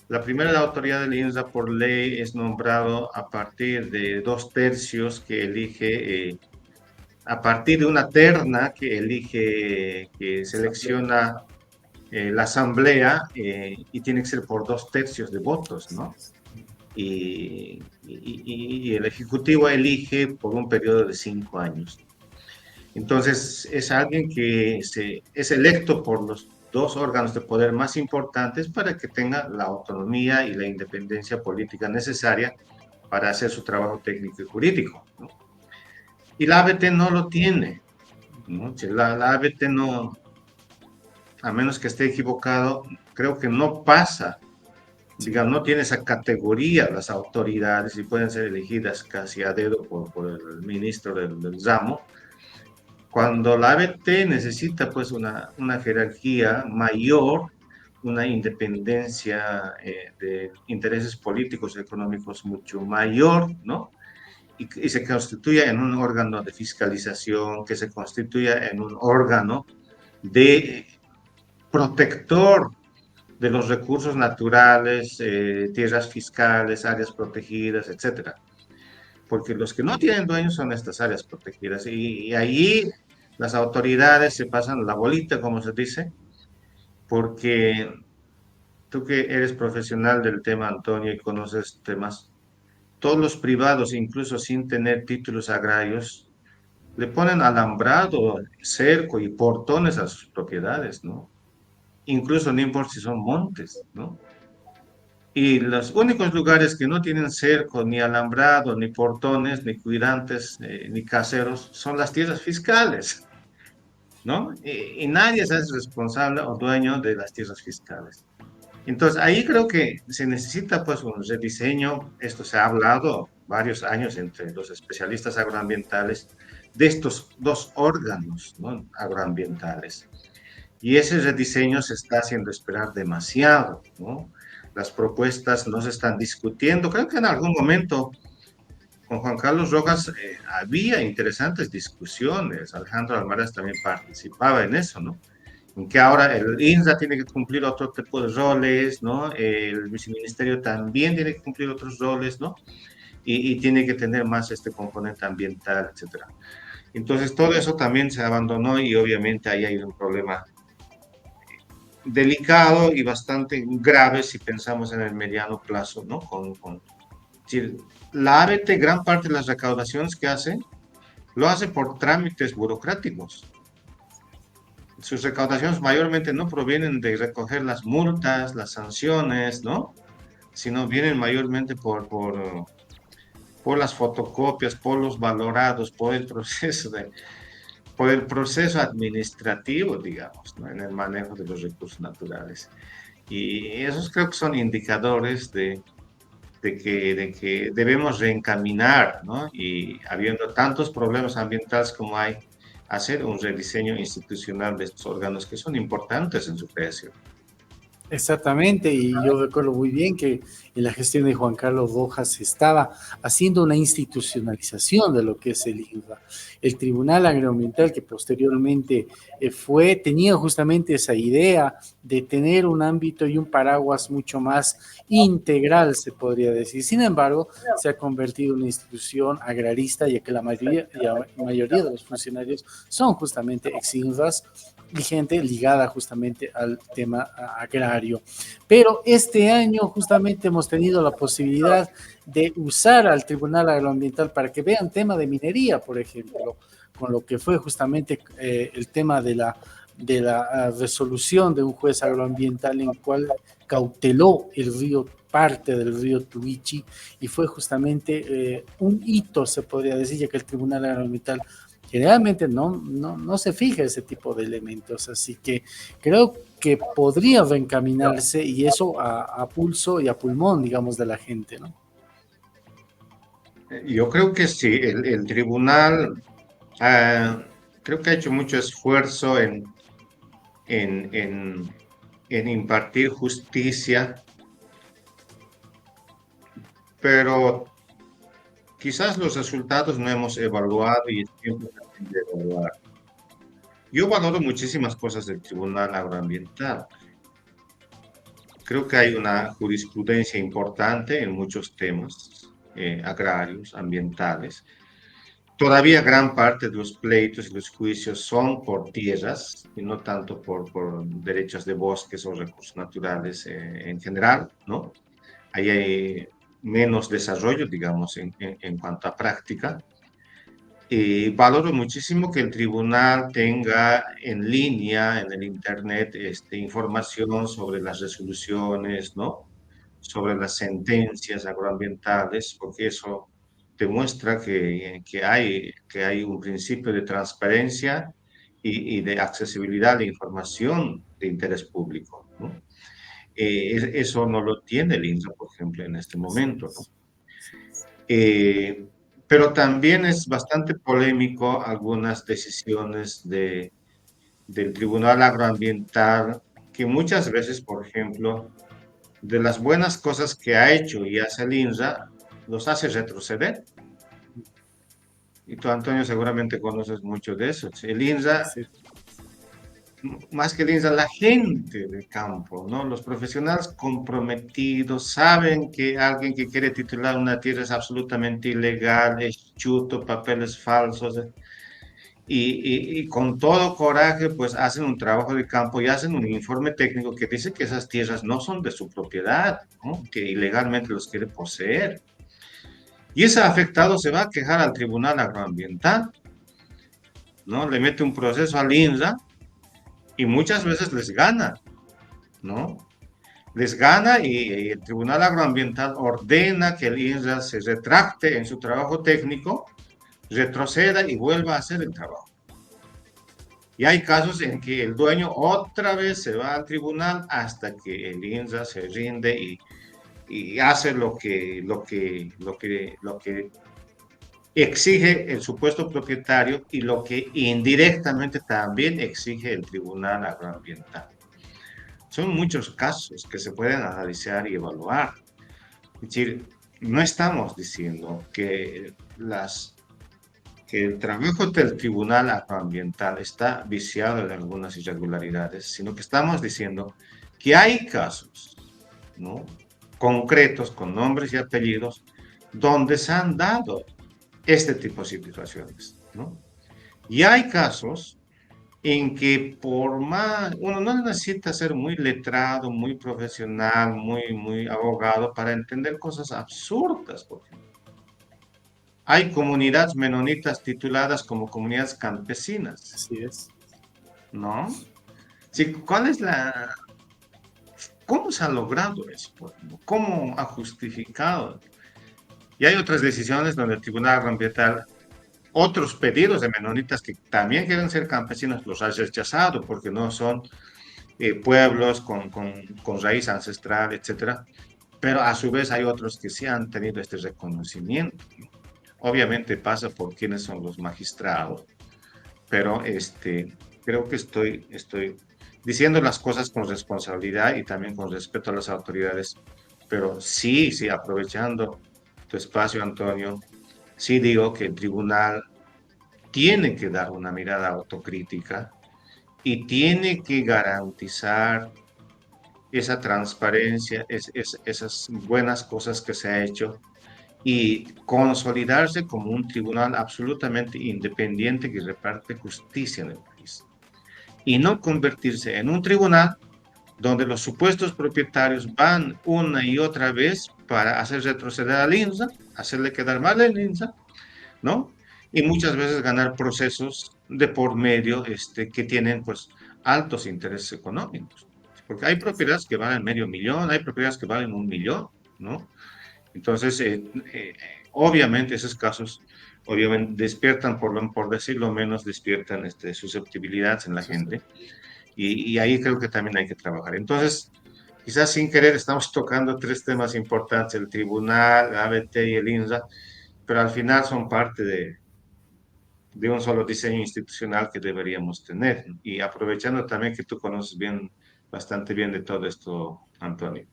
[SPEAKER 2] La primera autoridad del INRA por ley es nombrado a partir de 2/3 que elige, a partir de una terna que elige, que selecciona la asamblea, y tiene que ser por 2/3 de votos, ¿no? Y el ejecutivo elige por un periodo de 5 años. Entonces, es alguien que es electo por los dos órganos de poder más importantes para que tenga la autonomía y la independencia política necesaria para hacer su trabajo técnico y jurídico, ¿no? Y la ABT no lo tiene, ¿no? La ABT no, a menos que esté equivocado, creo que no pasa, digamos, no tiene esa categoría las autoridades y pueden ser elegidas casi a dedo por el ministro del ramo. Cuando la ABT necesita pues una jerarquía mayor, una independencia de intereses políticos y económicos mucho mayor, ¿no? Y se constituya en un órgano de fiscalización, que se constituya en un órgano de protector de los recursos naturales, tierras fiscales, áreas protegidas, etcétera. Porque los que no tienen dueños son estas áreas protegidas y ahí las autoridades se pasan la bolita, como se dice, porque tú que eres profesional del tema, Antonio, y conoces temas, todos los privados, incluso sin tener títulos agrarios, le ponen alambrado, cerco y portones a sus propiedades, ¿no? Incluso no importa si son montes, ¿no? Y los únicos lugares que no tienen cerco, ni alambrado, ni portones, ni cuidantes, ni caseros, son las tierras fiscales, ¿no? Y nadie se hace responsable o dueño de las tierras fiscales. Entonces, ahí creo que se necesita pues un rediseño. Esto se ha hablado varios años entre los especialistas agroambientales de estos dos órganos, ¿no?, agroambientales. Y ese rediseño se está haciendo esperar demasiado, ¿no? Las propuestas no se están discutiendo. Creo que en algún momento con Juan Carlos Rojas había interesantes discusiones. Alejandro Almaraz también participaba en eso, ¿no? En que ahora el INSA tiene que cumplir otro tipo de roles, ¿no? El viceministerio también tiene que cumplir otros roles, ¿no? Y tiene que tener más este componente ambiental, etcétera. Entonces, todo eso también se abandonó y obviamente ahí hay un problema delicado y bastante grave si pensamos en el mediano plazo, ¿no? La ABT, gran parte de las recaudaciones que hace, lo hace por trámites burocráticos. Sus recaudaciones mayormente no provienen de recoger las multas, las sanciones, ¿no? Sino vienen mayormente por las fotocopias, por los valorados, por el proceso administrativo, digamos, ¿no?, en el manejo de los recursos naturales. Y esos creo que son indicadores de que debemos reencaminar, ¿no? Y habiendo tantos problemas ambientales como hay, hacer un rediseño institucional de estos órganos que son importantes en su creación.
[SPEAKER 1] Exactamente, y yo recuerdo muy bien que en la gestión de Juan Carlos Rojas se estaba haciendo una institucionalización de lo que es el INRA. El Tribunal Agroambiental, que posteriormente tenía justamente esa idea de tener un ámbito y un paraguas mucho más integral, se podría decir. Sin embargo, se ha convertido en una institución agrarista, ya que la mayoría de los funcionarios son justamente ex-INRAs y gente ligada justamente al tema agrario. Pero este año justamente hemos tenido la posibilidad de usar al Tribunal Agroambiental para que vean tema de minería, por ejemplo, con lo que fue justamente el tema de la resolución de un juez agroambiental en el cual cauteló el río, parte del río Tuichi, y fue justamente un hito, se podría decir, ya que el Tribunal Agroambiental generalmente no se fija ese tipo de elementos, así que creo que podría reencaminarse y eso a pulso y a pulmón, digamos, de la gente, ¿no?
[SPEAKER 2] Yo creo que sí, el tribunal creo que ha hecho mucho esfuerzo en, en, en impartir justicia, pero quizás los resultados no hemos evaluado y es tiempo también de evaluar. Yo valoro muchísimas cosas del Tribunal Agroambiental. Creo que hay una jurisprudencia importante en muchos temas agrarios, ambientales. Todavía gran parte de los pleitos y los juicios son por tierras y no tanto por derechos de bosques o recursos naturales en general, ¿no? Ahí hay menos desarrollo, digamos, en cuanto a práctica. Y valoro muchísimo que el tribunal tenga en línea, en el Internet, información sobre las resoluciones, ¿no? Sobre las sentencias agroambientales, porque eso demuestra que hay un principio de transparencia y de accesibilidad de información de interés público, ¿no? Eso no lo tiene el INSA, por ejemplo, en este momento, ¿no? Eh, pero también es bastante polémico algunas decisiones del Tribunal Agroambiental, que muchas veces, por ejemplo, de las buenas cosas que ha hecho y hace el INRA, los hace retroceder. Y tú, Antonio, seguramente conoces mucho de eso. El INRA,
[SPEAKER 1] Sí,
[SPEAKER 2] más que el INRA, la gente del campo, ¿no? Los profesionales comprometidos saben que alguien que quiere titular una tierra es absolutamente ilegal, es chuto, papeles falsos, y con todo coraje, pues hacen un trabajo de campo y hacen un informe técnico que dice que esas tierras no son de su propiedad, ¿no? Que ilegalmente los quiere poseer. Y ese afectado se va a quejar al Tribunal Agroambiental, ¿no? Le mete un proceso al INRA y muchas veces les gana, ¿no? Les gana y el Tribunal Agroambiental ordena que el INRA se retracte en su trabajo técnico, retroceda y vuelva a hacer el trabajo. Y hay casos en que el dueño otra vez se va al tribunal hasta que el INRA se rinde y hace lo que exige el supuesto propietario y lo que indirectamente también exige el Tribunal Agroambiental. Son muchos casos que se pueden analizar y evaluar. Es decir, no estamos diciendo que el trabajo del Tribunal Agroambiental está viciado de algunas irregularidades, sino que estamos diciendo que hay casos, ¿no? Concretos, con nombres y apellidos, donde se han dado este tipo de situaciones, ¿no? Y hay casos en que por más, uno no necesita ser muy letrado, muy profesional, muy abogado para entender cosas absurdas, por ejemplo. Hay comunidades menonitas tituladas como comunidades campesinas,
[SPEAKER 1] así es.
[SPEAKER 2] ¿no? Sí, ¿cómo se ha logrado eso? ¿Cómo ha justificado? Y hay otras decisiones donde el Tribunal Agroambiental, otros pedidos de menonitas que también quieren ser campesinos, los ha rechazado porque no son pueblos con raíz ancestral, etcétera. Pero a su vez hay otros que sí han tenido este reconocimiento. Obviamente pasa por quiénes son los magistrados, pero creo que estoy diciendo las cosas con responsabilidad y también con respeto a las autoridades, pero sí, aprovechando tu espacio, Antonio, sí digo que el tribunal tiene que dar una mirada autocrítica y tiene que garantizar esa transparencia, esas buenas cosas que se ha hecho y consolidarse como un tribunal absolutamente independiente que reparte justicia en el país. Y no convertirse en un tribunal donde los supuestos propietarios van una y otra vez para hacer retroceder al INSA, hacerle quedar mal al INSA, ¿no? Y muchas veces ganar procesos de por medio que tienen pues altos intereses económicos. Porque hay propiedades que valen $500,000, hay propiedades que valen $1,000,000, ¿no? Entonces, obviamente esos casos, obviamente despiertan, por decirlo menos, despiertan susceptibilidades en la gente y ahí creo que también hay que trabajar. Entonces, quizás sin querer estamos tocando tres temas importantes, el tribunal, la ABT y el INSA, pero al final son parte de un solo diseño institucional que deberíamos tener. Y aprovechando también que tú conoces bien, bastante bien de todo esto, Antonio.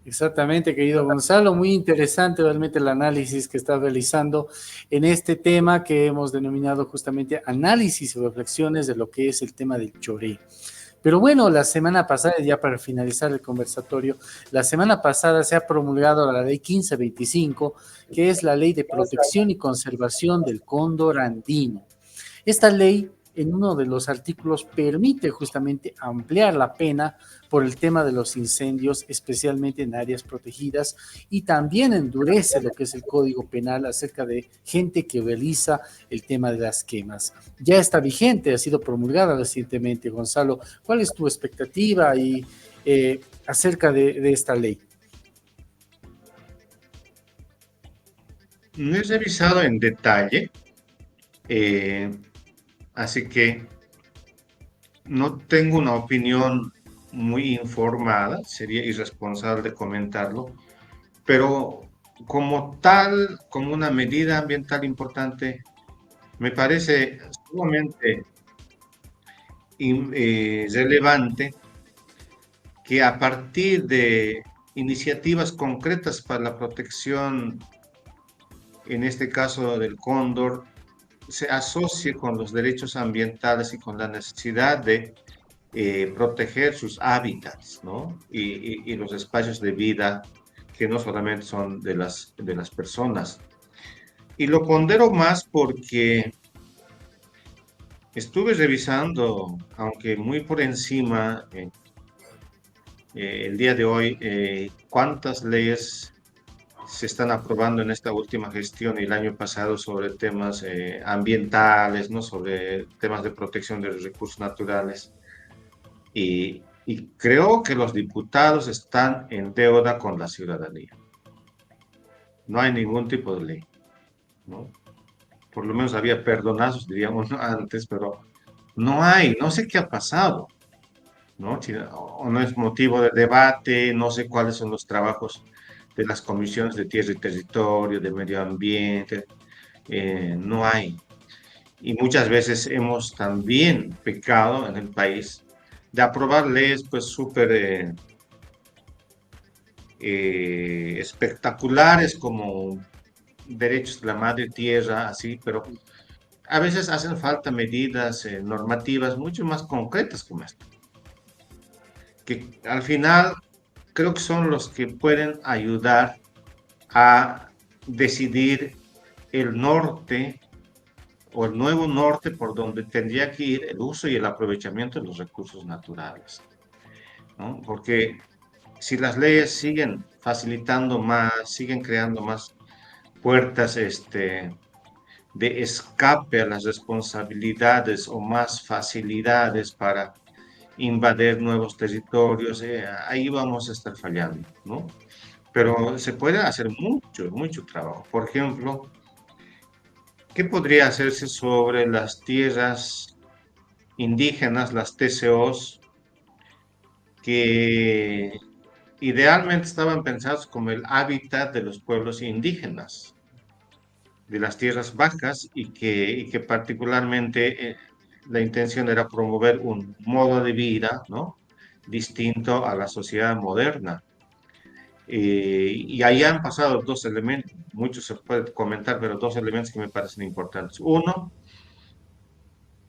[SPEAKER 1] Exactamente, querido Gonzalo, muy interesante realmente el análisis que estás realizando en este tema que hemos denominado justamente análisis y reflexiones de lo que es el tema del choré. Pero bueno, la semana pasada, ya para finalizar el conversatorio, la semana pasada se ha promulgado la ley 1525, que es la ley de protección y conservación del cóndor andino. Esta ley, en uno de los artículos, permite justamente ampliar la pena por el tema de los incendios, especialmente en áreas protegidas, y también endurece lo que es el Código Penal acerca de gente que realiza el tema de las quemas. Ya está vigente, ha sido promulgada recientemente. Gonzalo, ¿cuál es tu expectativa acerca de esta ley?
[SPEAKER 2] No he revisado en detalle, eh, así que no tengo una opinión muy informada, sería irresponsable comentarlo, pero como tal, como una medida ambiental importante, me parece sumamente relevante que a partir de iniciativas concretas para la protección, en este caso del cóndor, se asocie con los derechos ambientales y con la necesidad de proteger sus hábitats, ¿no? Y los espacios de vida que no solamente son de las personas. Y lo pondero más porque estuve revisando, aunque muy por encima, el día de hoy, cuántas leyes se están aprobando en esta última gestión y el año pasado sobre temas ambientales, ¿no? Sobre temas de protección de los recursos naturales. Y creo que los diputados están en deuda con la ciudadanía. No hay ningún tipo de ley, ¿no? Por lo menos había perdonazos, diríamos, ¿no? Antes, pero no hay, no sé qué ha pasado, ¿no? O no es motivo de debate, no sé cuáles son los trabajos de las comisiones de tierra y territorio, de medio ambiente, no hay. Y muchas veces hemos también pecado en el país de aprobar leyes pues súper espectaculares como derechos de la madre tierra, así, pero a veces hacen falta medidas normativas mucho más concretas como esta, que al final creo que son los que pueden ayudar a decidir el norte o el nuevo norte por donde tendría que ir el uso y el aprovechamiento de los recursos naturales, ¿no? Porque si las leyes siguen facilitando más, siguen creando más puertas de escape a las responsabilidades o más facilidades para invadir nuevos territorios, ahí vamos a estar fallando, ¿no? Pero se puede hacer mucho, mucho trabajo. Por ejemplo, ¿qué podría hacerse sobre las tierras indígenas, las TCOs, que idealmente estaban pensados como el hábitat de los pueblos indígenas, las tierras bajas y que particularmente la intención era promover un modo de vida, ¿no?, distinto a la sociedad moderna. Y ahí han pasado dos elementos, muchos se puede comentar, pero dos elementos que me parecen importantes. Uno,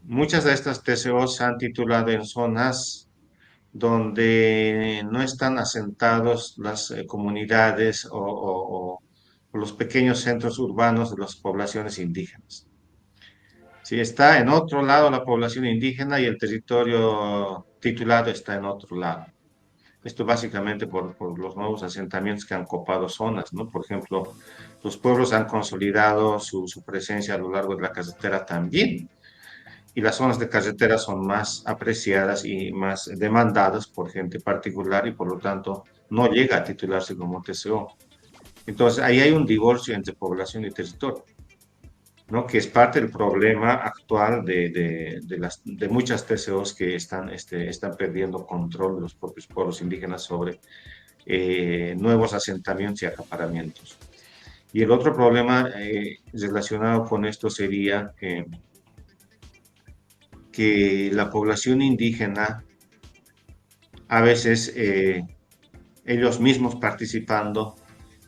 [SPEAKER 2] muchas de estas TCOs se han titulado en zonas donde no están asentados las comunidades o los pequeños centros urbanos de las poblaciones indígenas. Sí, está en otro lado la población indígena y el territorio titulado está en otro lado. Esto básicamente por los nuevos asentamientos que han copado zonas, ¿no? Por ejemplo, los pueblos han consolidado su presencia a lo largo de la carretera también, y las zonas de carretera son más apreciadas y más demandadas por gente particular y por lo tanto no llega a titularse como TCO. Entonces ahí hay un divorcio entre población y territorio, ¿no?, que es parte del problema actual de muchas TCOs que están perdiendo control de los propios pueblos indígenas sobre nuevos asentamientos y acaparamientos. Y el otro problema relacionado con esto sería que la población indígena, a veces ellos mismos participando,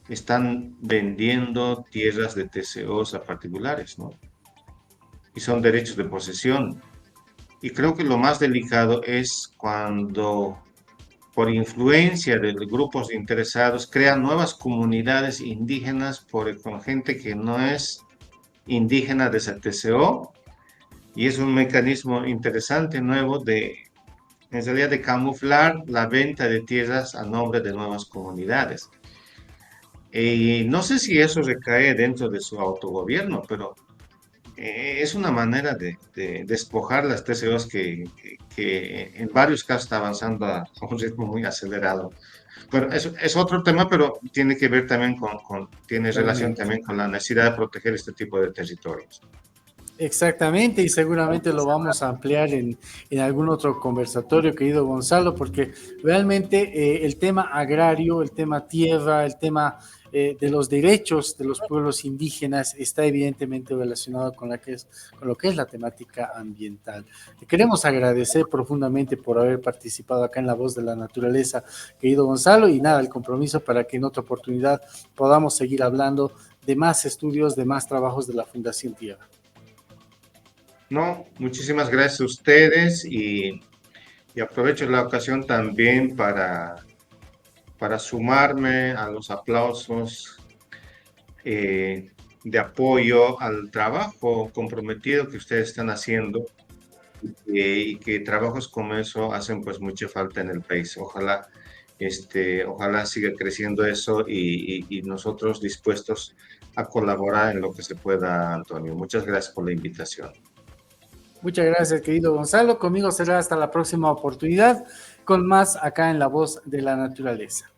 [SPEAKER 2] están vendiendo tierras de TCOs a particulares, ¿no? Y son derechos de posesión. Y creo que lo más delicado es cuando, por influencia de grupos interesados, crean nuevas comunidades indígenas con gente que no es indígena de esa TCO, y es un mecanismo interesante, nuevo, en realidad de camuflar la venta de tierras a nombre de nuevas comunidades. Y no sé si eso recae dentro de su autogobierno, pero es una manera de despojar las TCOs que en varios casos está avanzando a un ritmo muy acelerado. Bueno, es otro tema, pero tiene que ver también tiene relación también con la necesidad de proteger este tipo de territorios.
[SPEAKER 1] Exactamente, y seguramente lo vamos a ampliar en algún otro conversatorio, querido Gonzalo, porque realmente el tema agrario, el tema tierra, el tema de los derechos de los pueblos indígenas está evidentemente relacionado con lo que es la temática ambiental. Te queremos agradecer profundamente por haber participado acá en La Voz de la Naturaleza, querido Gonzalo, y nada, el compromiso para que en otra oportunidad podamos seguir hablando de más estudios, de más trabajos de la Fundación Tierra.
[SPEAKER 2] No, muchísimas gracias a ustedes y aprovecho la ocasión también para sumarme a los aplausos de apoyo al trabajo comprometido que ustedes están haciendo y que trabajos como eso hacen pues mucha falta en el país. Ojalá siga creciendo eso y nosotros dispuestos a colaborar en lo que se pueda, Antonio. Muchas gracias por la invitación.
[SPEAKER 1] Muchas gracias, querido Gonzalo. Conmigo será hasta la próxima oportunidad con más acá en La Voz de la Naturaleza.